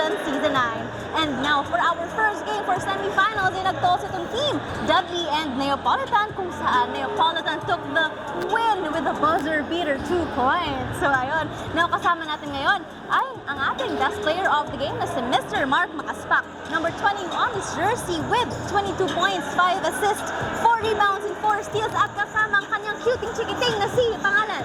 Division Season 9. And now for our first game for semifinals, ay nagtoss itong team, Dudley and Neapolitan, kung saan Neapolitan took the win with a buzzer beater 2 points. So ayun, now kasama natin ngayon ay ang ating best player of the game na si Mr. Mark Makaspak. Number 20 on his jersey with 22 points, 5 assists, 4 rebounds, and 4 steals at kasama ang kanyang cuting chikiting na si pangalan.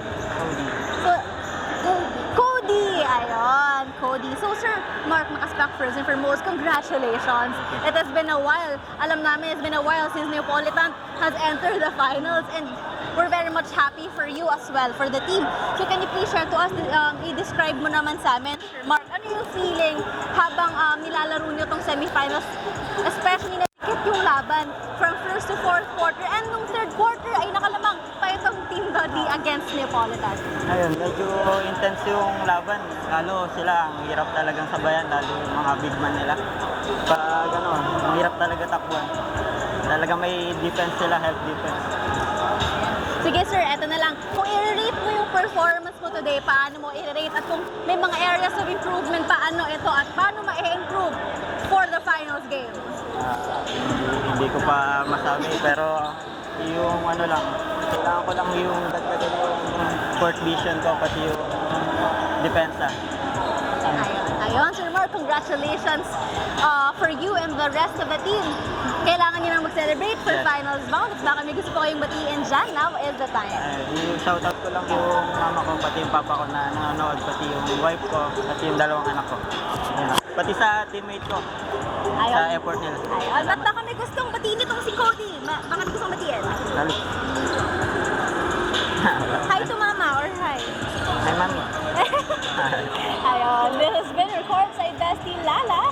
Cody. Ayun, Cody. So Sir Mark Makaspak, first and foremost, congratulations. It has been a while. Alam namin, it's been a while since Neapolitan has entered the finals and we're very much happy for you as well, for the team. So can you please share to us, i-describe mo naman sa amin, Sir Mark, ano yung feeling habang nilalaro nyo tong semifinals, especially na yung laban from first to fourth quarter, and nung third quarter ay nakalamang pa itong Team Dudley against Neapolitan. Ayun, medyo intense yung laban. Lalo sila, ang hirap talagang sabayan, lalo yung mga big man nila. Pag ang hirap talaga takbuhan. Talaga may defense sila, help defense. Sige sir, eto na lang. Kung i-rate mo yung performance mo today, paano mo i-rate? At kung may mga areas of improvement, paano ito? At paano ma-improve for the finals game? Hindi ko pa masabi, pero yung lang, kailangan ko lang yung dagdagan yung court vision ko, pati yung depensa. Ayun, Sir Mark, congratulations for you and the rest of the team. Kailangan nyo nang mag-celebrate for finals bound. At baka may gusto ko kayong batiin dyan. Now is the time. Yung shoutout ko lang yung mama ko, pati yung papa ko na nanonood, pati yung wife ko, pati yung dalawang anak ko. Ayun. Pati sa teammate ko, sa effort nila. Ayun, ba't baka may gustong batiin itong si Cody? Baka may gustong batiin? Lalo. Hi to mama or hi? Hi, mami. Ayun, this has been your courtside bestie Lala.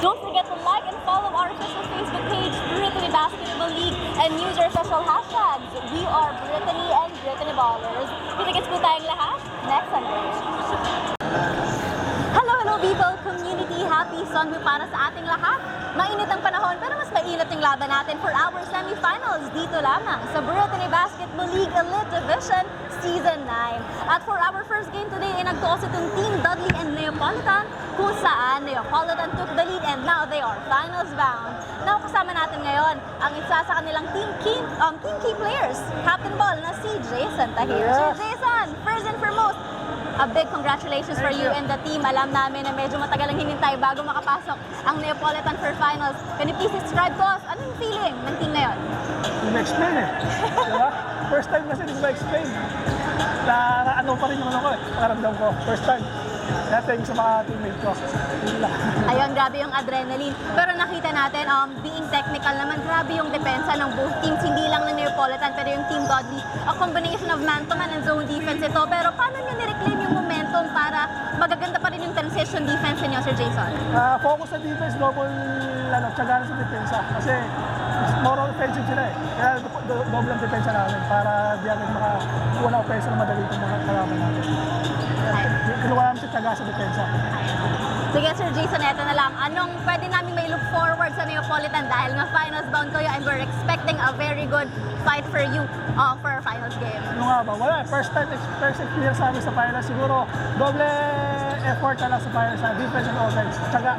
Don't forget to like and follow our official Facebook page, Brittany Basketball League, and use our special hashtags. We are Brittany and Brittany Ballers. Kita-kits po tayong lahat next Sunday. Hello people, community, happy Sunday para sa ating lahat. Mainit ang panahon pero mas mainit yung laban natin for our semifinals dito lamang sa Brittany Basketball League Elite Division Season 9. At for our first game today ay nagtoos itong Team Dudley and Neapolitan kung saan Neapolitan took the lead and now they are finals bound. Now kasama natin ngayon ang isa sa kanilang team key players, Captain Ball na si Jason Tahir. So Jason, first and foremost, a big congratulations for you and the team. Alam namin na medyo matagal ang hinintay bago makapasok ang Neapolitan for finals. Can you please describe to us, ano yung feeling ng team ngayon? Hindi ma-explain Diba? First time kasi hindi ma-explain. Ano pa rin naman ako pakaramdam ko. First time. Kaya thanks sa mga teammate ko. Ayun, grabe yung adrenaline. Pero nakita natin, being technical naman, grabe yung depensa ng both teams. Hindi lang ng Neapolitan, pero yung Team Dudley. A combination of man-to-man and zone defense ito. Pero paano nyo nireclaim yung momentum para magaganda pa rin yung transition defense niyo, Sir Jason? Focus sa defense, double tsaga sa depensa. Kasi more on offensive sila eh. Kaya double ang depensa namin para di agad makakuha na offensive na madali itong mga kalaban natin. Kinuha namin sa tsaga sa depensa. Sige Sir Jason, eto na lang. Anong pwede namin may look forward sa Neapolitan dahil nga finals bound kayo and we're expecting a very good fight for you for our finals game. Ano nga ba? Wala. First experience namin sa finals. Siguro doble effort na lang sa finals na defense and offense. Tsaga.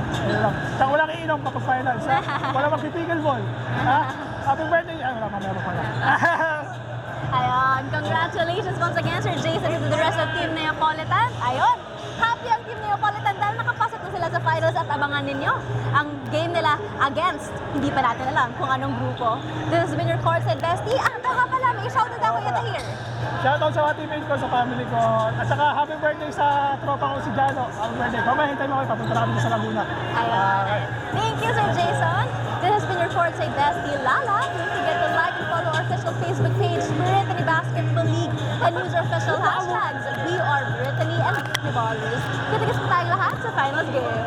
Ayun lang. Tsaka walang iinom kapag finals. Wala magpipigil ball. Happy birthday. Ay, wala pa. Meron pala. Ayun, congratulations once again Sir Jason and to the rest of Team Neapolitan. Ayun, happy ang Team Neapolitan dahil nakapasok na sila sa finals at abangan ninyo ang game nila against, hindi pa natin alam kung anong grupo. This has been your courtside bestie. Baka pala, may shoutout ako yata here. Shoutout sa mga teammate ko, sa family ko. At saka happy birthday sa tropa ko si Jano. Happy birthday. Mamaya hintay mo kayo, papunta na kami sa Laguna. Ayun. Thank you Sir Jason. This has been your courtside bestie Lala. Don't forget to like and follow our official Facebook page, Brittany Basketball League, and use our official hashtags. We are Brittany and Brittany Ballers. Kita-kits po tayong lahat sa finals game.